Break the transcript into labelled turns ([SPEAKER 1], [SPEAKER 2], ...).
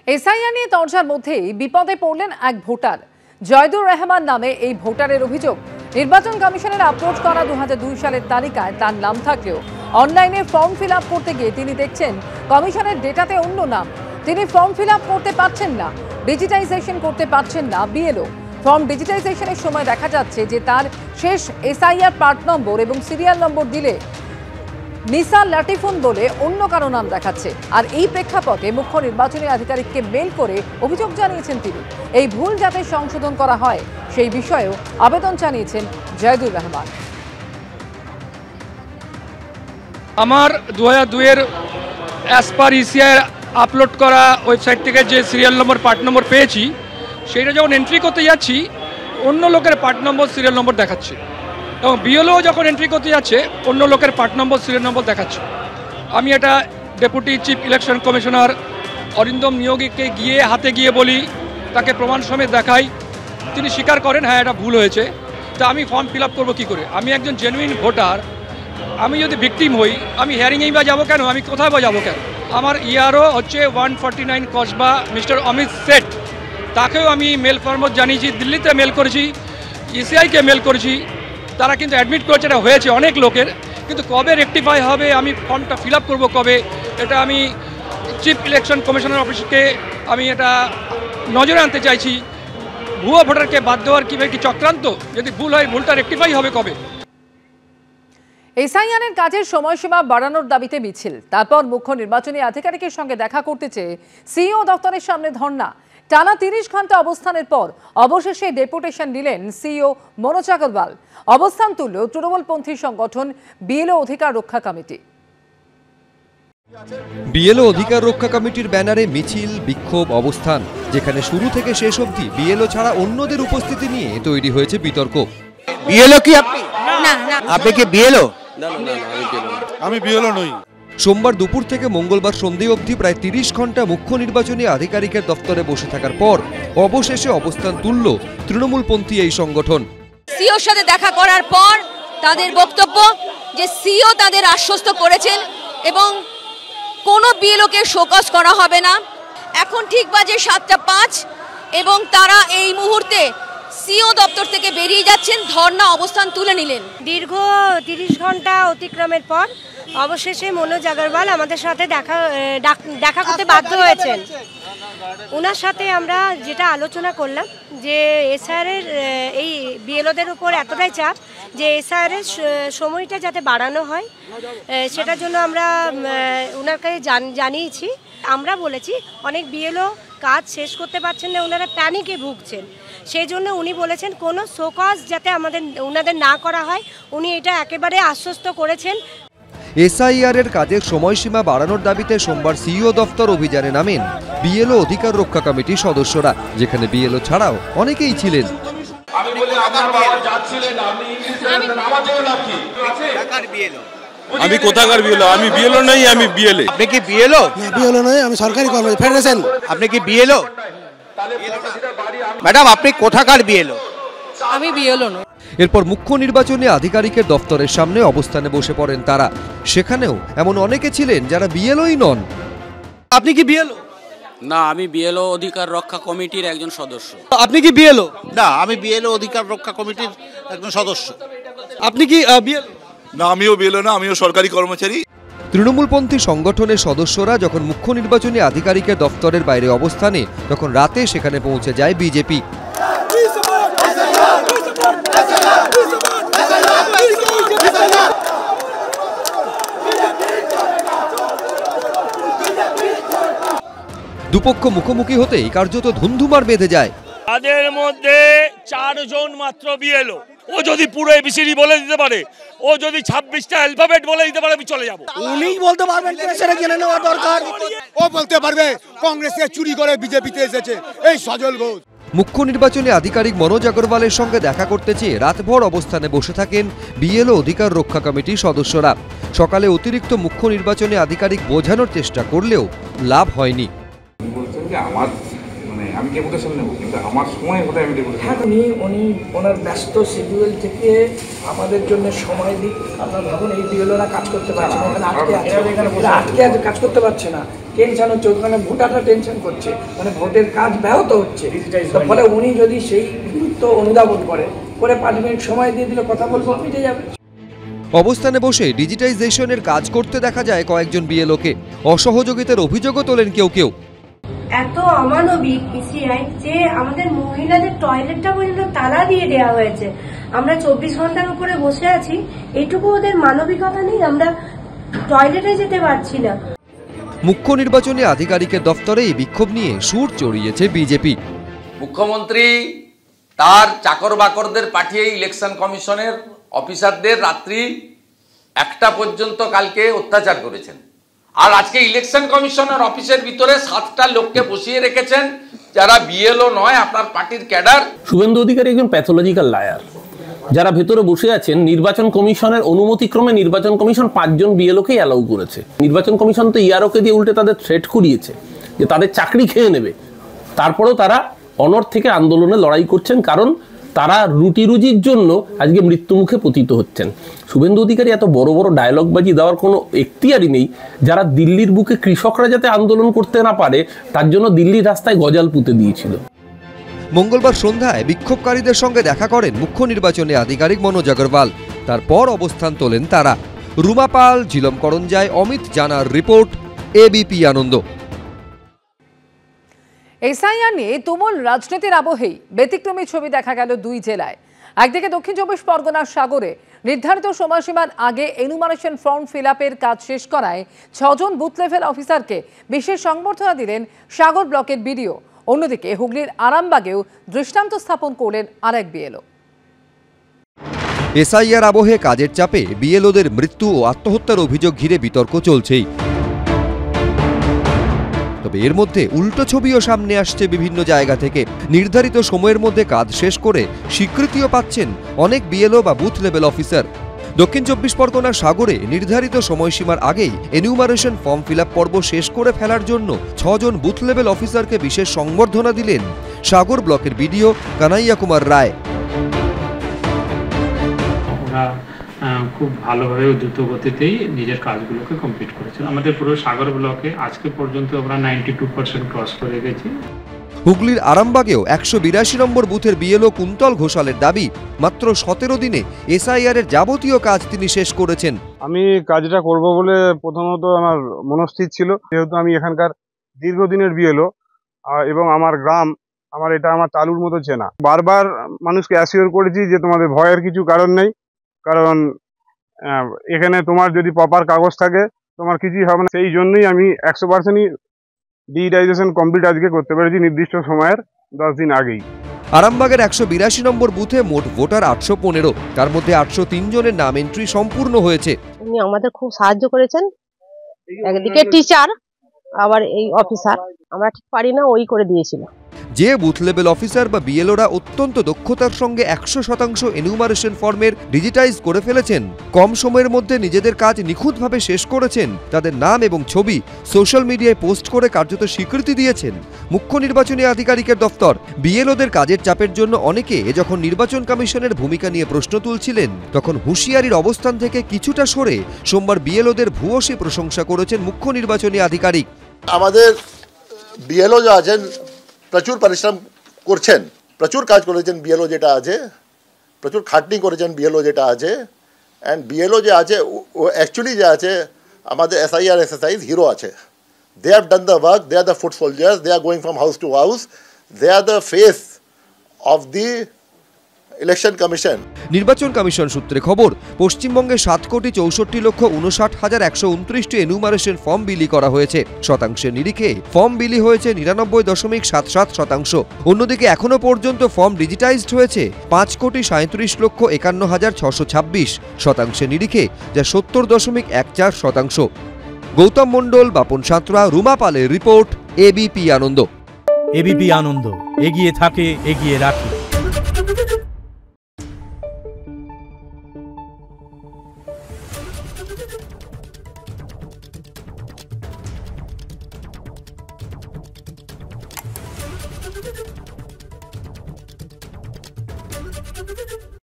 [SPEAKER 1] SIR নিয়ে তরজার মধ্যেই বিপদে পড়লেন এক ভোটার। জয়দুর রহমান নামে এই ভোটারের অভিযোগ, নির্বাচন কমিশনের আপলোড করা 2002 সালের তালিকায় তার নাম থাকলেও অনলাইনে ফর্ম ফিল আপ করতে গিয়ে তিনি দেখছেন কমিশনের ডেটাতে অন্য নাম। তিনি ফর্ম ফিল আপ করতে পারছেন না, ডিজিটাইজেশন করতে পারছেন না বিএলও। ফর্ম ডিজিটাইজেশনের সময় দেখা যাচ্ছে যে তার শেষ এসআইআর পার্ট নম্বর এবং সিরিয়াল নম্বর দিলে নিসা লাটিফুন বলে অন্য কারো নাম দেখাচ্ছে। আর এই প্রেক্ষাপটে মুখ্য নির্বাচনী আধিকারিককে মেল করে অভিযোগ জানিয়েছেন তিনি। এই ভুল যাতে সংশোধন করা হয় সেই বিষয়েও আবেদন জানিয়েছেন জয়দুর রহমান।
[SPEAKER 2] আমার 2002-এর অ্যাজ পার ইসিআই আপলোড করা ওয়েবসাইট থেকে যে সিরিয়াল নম্বর পার্ট নম্বর পেয়েছি, সেইটা যখন এন্ট্রি করতে যাচ্ছি অন্য লোকের পার্ট নম্বর সিরিয়াল নম্বর দেখাচ্ছে, এবং বিএলও যখন এন্ট্রি করতে যাচ্ছে অন্য লোকের পার্ট নম্বর সিরিয়াল নম্বর দেখাচ্ছে। আমি এটা deputy chief election commissioner Arindam নিয়োগীকে গিয়ে হাতে গিয়ে বলি, তাকে প্রমাণ সমেত দেখাই, তিনি স্বীকার করেন হ্যাঁ এটা ভুল হয়েছে। তা আমি ফর্ম ফিল আপ করবো কী করে? আমি একজন জেনুইন ভোটার, আমি যদি ভিকটিম হই আমি হিয়ারিংয়েই বা যাবো কেন? আমি কোথায় বা যাবো কেন? আমার ইআরও হচ্ছে 149 কসবা মিস্টার অমিত সেট, তাকেও আমি মেল ফরমত জানিয়েছি, দিল্লিতে মেল করেছি, ইসিআইকে মেল করেছি, তারা কিন্তু অ্যাডমিট করেছে এটা হয়েছে অনেক লোকের, কিন্তু কবে রেকটিফাই হবে, আমি ফর্মটা ফিল আপ করবো কবে, এটা আমি চিফ ইলেকশন কমিশনার অফিসকে আমি এটা নজরে আনতে চাইছি। ভুয়ো ভোটারকে বাদ দেওয়ার কি চক্রান্ত? যদি ভুল হয় ভুলটা রেকটিফাই হবে কবে?
[SPEAKER 1] এসআইআরের কাজের সময়সীমা বাড়ানোর দাবিতে মিছিল, তারপর মুখ্য নির্বাচনী আধিকারিকের সঙ্গে দেখা করতে চেয়ে সিইও দপ্তরের সামনে ধর্ণা। টানা 30 ঘন্টা অবস্থানের পর অবশেষে ডেপুটেশন দিলেন সিইও মনোজ আগরওয়াল। অবস্থান তুলল তৃণমূলপন্থী সংগঠন বিএলও অধিকার রক্ষা কমিটি।
[SPEAKER 3] বিএলও অধিকার রক্ষা কমিটির ব্যানারে মিছিল, বিক্ষোভ, অবস্থান, যেখানে শুরু থেকে শেষ অবধি বিএলও ছাড়া অন্যদের উপস্থিতি নিয়ে তৈরি হয়েছে বিতর্ক।
[SPEAKER 4] বিএলও কি আপনি? না, আপনি কি বিএলও?
[SPEAKER 5] আমি বিএলও নই।
[SPEAKER 3] সোমবার দুপুর থেকে মঙ্গলবার সন্ধে অবধি প্রায় 30 ঘন্টা মুখ্য নির্বাচনী আধিকারিকের দপ্তরে বসে থাকার পর অবশেষে অবস্থান তুলল তৃণমূলপন্থী এই সংগঠন।
[SPEAKER 6] সিইওর সাথে দেখা করার পর তাদের বক্তব্য যে সিইও তাদের আশ্বস্ত করেছেন এবং কোনো বিএলওকে শোকজ করা হবে না। এখন ঠিক বাজে 7:05 এবং তারা এই মুহূর্তে সিইও দপ্তর থেকে বেরিয়ে যাচ্ছেন, ধর্ণা অবস্থান তুলে নিলেন।
[SPEAKER 7] দীর্ঘ 30 ঘন্টা অতিক্রমের পর অবশেষে মনোজ আগরওয়াল আমাদের সাথে দেখা করতে বাধ্য হয়েছেন। ওনার সাথে আমরা যেটা আলোচনা করলাম যে এসআইআরের এই বিএলওদের উপর এতটাই চাপ যে এসআইআরের সময়টা যাতে বাড়ানো হয়, সেটার জন্য আমরা ওনার কাছে জানিয়েছি। আমরা বলেছি অনেক বিএলও কাজ শেষ করতে পারছেন না, ওনারা প্যানিকে ভুগছেন, সেই জন্য উনি বলেছেন কোনো শোকজ যাতে ওনাদের না করা হয়, উনি এটা একেবারে আশ্বস্ত করেছেন।
[SPEAKER 3] এসআইআর এর কাজের সময়সীমা বাড়ানোর দাবিতে সোমবার সিইও দপ্তর অভিযানে নামেন বিএলও অধিকার রক্ষা কমিটির সদস্যরা, যেখানে বিএলও ছাড়াও অনেকেই ছিলেন।
[SPEAKER 5] আমি কোথাকার বিএলও? আমি বিএলও নই, আমি বিএলএ।
[SPEAKER 4] আপনি কি বিএলও?
[SPEAKER 8] না, বিএলও নই, আমি সরকারি কর্মচারী ফেডারেশন।
[SPEAKER 4] আপনি কি বিএলও? ম্যাডাম আপনি কোথাকার বিএলও?
[SPEAKER 6] আমি বিএলও নই।
[SPEAKER 3] এরপর মুখ্য নির্বাচনী আধিকারিকের দপ্তরের সামনে অবস্থানে বসে পড়েন তারা। সেখানেও এমন অনেকে ছিলেন যারা বিএলওই নন।
[SPEAKER 4] আপনি কি বিএলও?
[SPEAKER 9] না, আমি বিএলও অধিকার রক্ষা কমিটির একজন সদস্য।
[SPEAKER 4] আপনি কি বিএলও? না, আমি বিএলও অধিকার রক্ষা কমিটির একজন সদস্য। আপনি কি বিএলও?
[SPEAKER 5] না, আমিও বিএলও না, আমিও সরকারি কর্মচারী।
[SPEAKER 3] তৃণমূলপন্থী সংগঠনের সদস্যরা যখন মুখ্য নির্বাচনী আধিকারিকের দপ্তরের বাইরে অবস্থানে, তখন রাতে সেখানে পৌঁছে যায় বিজেপি। দুপক্ষ মুখোমুখি হতেই কার্যত ধুন্ধুমার বেঁধে যায়।
[SPEAKER 10] তাদের মধ্যে 4 জন মাত্র বিএলও। ও যদি পুরো এবিসিডি বলে দিতে পারে, ও যদি 26টা অ্যালফাবেট বলে দিতে পারে, আমি চলে যাব।
[SPEAKER 8] উনিই বলতে পারবেন প্রেসারে জেনে নেওয়া দরকার। ও বলতে পারবে কংগ্রেসে চুরি করে বিজেপিতে এসেছে এই সজল ঘোষ।
[SPEAKER 3] মুখ্য নির্বাচনী আধিকারিক মনোজ আগরওয়ালের সঙ্গে দেখা করতে চেয়ে রাতভর অবস্থানে বসে থাকেন বিএলও অধিকার রক্ষা কমিটির সদস্যরা। সকালে অতিরিক্ত মুখ্য নির্বাচনী আধিকারিক বোঝানোর চেষ্টা করলেও লাভ হয়নি।
[SPEAKER 11] বলছেন যে আমার মানে আমি ডেপুটেশন নেব, কিন্তু আমার সময় হলে আমি ডেপুটেশন।
[SPEAKER 12] হ্যাঁ, উনি ওনার ব্যস্ত শিডিউল থেকে আমাদের জন্য সময় দিক। আপনার ভাবুন, এই বিএলওরা কাজ করতে পারছে না, এখানে আটকে আছে, কাজ করতে পারছে না, টেনশন হচ্ছে, ওখানে ভোটাররা টেনশন করছে, মানে ভোটের কাজ ব্যাহত হচ্ছে। ফলে উনি যদি সেই গুরুত্ব অনুধাবন করে 5 মিনিট সময় দিয়ে দিলে কথা বলবো, মিটে যাবে।
[SPEAKER 3] অবস্থানে বসে ডিজিটাইজেশনের কাজ করতে দেখা যায় কয়েকজন বিএলওকে। অসহযোগিতার অভিযোগও তোলেন কেউ কেউ।
[SPEAKER 7] এত অমানবিক বিসিআই যে আমাদের মহিলাদের টয়লেটটা পর্যন্ত তালা দিয়ে দেওয়া হয়েছে। আমরা 24 ঘন্টার উপরে বসে আছি, এইটুকু ওদের মানবিকতা নেই, আমরা টয়লেটে যেতে পারছি না।
[SPEAKER 3] মুখ্য নির্বাচনী আধিকারিকের দফতরে এই বিক্ষোভ নিয়ে সুর চড়িয়েছে বিজেপি।
[SPEAKER 13] মুখ্যমন্ত্রী তার চাকর বাকরদের পাঠিয়ে ইলেকশন কমিশনের অফিসারদের রাত্রি 1টা পর্যন্ত কালকে অত্যাচার করেছেন, আর আজকে ইলেকশন কমিশনের অফিসের ভিতরে 7টা লোককে বসিয়ে রেখেছেন যারা বিএলও নয়, আপনার পার্টির ক্যাডার।
[SPEAKER 14] শুভেন্দু অধিকারী একজন প্যাথোলজিক্যাল লায়ার। যারা ভেতরে বসে আছেন, নির্বাচন কমিশনের অনুমতিক্রমে নির্বাচন কমিশন 5 জন বিএলওকেই অ্যালাউ করেছে। নির্বাচন কমিশন তো ইআরওকে দিয়ে উল্টে তাদের থ্রেট করিয়েছে যে তাদের চাকরি খেয়ে নেবে। তারপরেও তারা অনড় থেকে আন্দোলনে লড়াই করছেন, কারণ তারা রুটি রুজির জন্য আজকে মৃত্যুমুখে পতিত হচ্ছেন। শুভেন্দু অধিকারী এত বড় বড় ডায়লগবাজি দেওয়ার কোনো এখতিয়ারই নেই। যারা দিল্লির বুকে কৃষকরা যাতে আন্দোলন করতে না পারে তার জন্য দিল্লির রাস্তায় গজাল পুঁতে দিয়েছিল।
[SPEAKER 3] মঙ্গলবার সন্ধ্যায় বিক্ষোভকারীদের সঙ্গে দেখা করেন মুখ্য নির্বাচনী আধিকারিক মনোজ আগরওয়াল। তারপর অবস্থান তোলেন তারা। রুমা পাল, ঝিলম করঞ্জায়, অমিত জানার রিপোর্ট, এবিপি আনন্দ।
[SPEAKER 1] এসআইআর নিয়ে তুমুল রাজনীতির আবহেই ব্যতিক্রমী ছবি দেখা গেল 2 জেলায়। একদিকে দক্ষিণ 24 পরগনার সাগরে নির্ধারিত সময়সীমার আগে এনুমারেশন ফর্ম ফিল আপের কাজ শেষ করায় 6 জন বুথ লেভেল অফিসারকে বিশেষ সংবর্ধনা দিলেন সাগর ব্লকের বিডিও। অন্যদিকে হুগলির আরামবাগেও দৃষ্টান্ত স্থাপন করলেন আরেক বিএলও।
[SPEAKER 3] এসআইআর আবহে কাজের চাপে বিএলওদের মৃত্যু ও আত্মহত্যার অভিযোগ ঘিরে বিতর্ক চলছেই। তবে এর মধ্যে উল্টো ছবিও সামনে আসছে বিভিন্ন জায়গা থেকে। নির্ধারিত সময়ের মধ্যে কাজ শেষ করে স্বীকৃতিও পাচ্ছেন অনেক বিএলও বা বুথ লেভেল অফিসার। দক্ষিণ 24 পরগনার সাগরে নির্ধারিত সময়সীমার আগেই এনুমারেশন ফর্ম ফিল আপ পর্ব শেষ করে ফেলার জন্য 6 জন বুথ লেভেল অফিসারকে বিশেষ সংবর্ধনা দিলেন সাগর ব্লকের বিডিও কানাইয়া কুমার রায়।
[SPEAKER 15] খুব ভালোভাবে দ্রুত গতিতেই নিজের কাজগুলোকে কমপ্লিট করেছেন। আমাদের পুরো সাগর ব্লকে আজকে পর্যন্ত আমরা 92% ক্রস করে গেছি।
[SPEAKER 3] হুগলির আরামবাগেও 182 নম্বর বুথের বিএলও কুন্তল ঘোষালের দাবি, মাত্র 17 দিনে এসআইআর এর যাবতীয় কাজ তিনি শেষ করেছেন।
[SPEAKER 16] আমি কাজটা করব বলে প্রথমত আমার মনস্থির ছিল, যেহেতু আমি এখানকার দীর্ঘদিনের বিএলও এবং আমার গ্রাম আমার তালুর মতো চেনা। বারবার মানুষকে অ্যাসিওর করেছি যে তোমাদের ভয়ের কিছু কারণ নেই, কারণ এখানে তোমার যদি প্রপার কাগজ থাকে তোমার কিছুই হবে না। সেই জন্যই আমি 100%ই ডিজিটাইজেশন কমপ্লিট আজকে করতে পেরেছি নির্দিষ্ট সময়ের 10 দিন আগেই।
[SPEAKER 3] আরামবাগের 182 নম্বর বুথে মোট ভোটার 815, তার মধ্যে 803 জনের নাম এন্ট্রি সম্পূর্ণ হয়েছে।
[SPEAKER 17] উনি আমাদের খুব সাহায্য করেছেন, একদিকে টিচার আবার এই অফিসার, আমরা ঠিক পারি না, ওই করে দিয়েছিল।
[SPEAKER 3] যে বুথ লেভেল অফিসার বা বিএলওরা অত্যন্ত দক্ষতার সঙ্গে 100% এনুমারেশন ফর্মের ডিজিটাইজ করে ফেলেছেন, কম সময়ের মধ্যে নিজেদের কাজ নিখুঁতভাবে শেষ করেছেন, তাদের নাম এবং ছবি সোশ্যাল মিডিয়ায় পোস্ট করে কার্যত স্বীকৃতি দিয়েছেন মুখ্য নির্বাচনী আধিকারিকের দফতর। বিএলওদের কাজের চাপের জন্য অনেকে যখন নির্বাচন কমিশনের ভূমিকা নিয়ে প্রশ্ন তুলছিলেন, তখন হুঁশিয়ারির অবস্থান থেকে কিছুটা সরে সোমবার বিএলওদের ভূয়সী প্রশংসা করেছেন মুখ্য নির্বাচনী আধিকারিক।
[SPEAKER 18] আমাদের বিএলও যে আছেন প্রচুর পরিশ্রম করছেন, প্রচুর কাজ করেছেন বিএলও যেটা আছে, প্রচুর খাটনি করেছেন বিএলও যেটা আছে। অ্যান্ড বিএলও যে আছে ও অ্যাকচুয়ালি যে আছে আমাদের এসআইআর এক্সারসাইজ হিরো আছে। They have done the work, they are the foot soldiers, they are going from house to house, they are the face of the election commission.
[SPEAKER 3] নির্বাচন কমিশন সূত্রে খবর, পশ্চিমবঙ্গে 7,64,129টি এনুমারেশন ফর্ম বিলি করা হয়েছে। শতাংশের নিরিখে ফর্ম বিলি হয়েছে 99.77%। অন্যদিকে এখনো পর্যন্ত ফর্ম ডিজিটাইজড হয়েছে 5,37,51,626। শতাংশের নিরিখে যা 70.14%। গৌতম মণ্ডল, বাপন সাঁতরা, রুমা পালের রিপোর্ট, এবিপি আনন্দ।
[SPEAKER 19] এবিপি আনন্দ, এগিয়ে থাকে, এগিয়ে রাখে।
[SPEAKER 20] Thank you.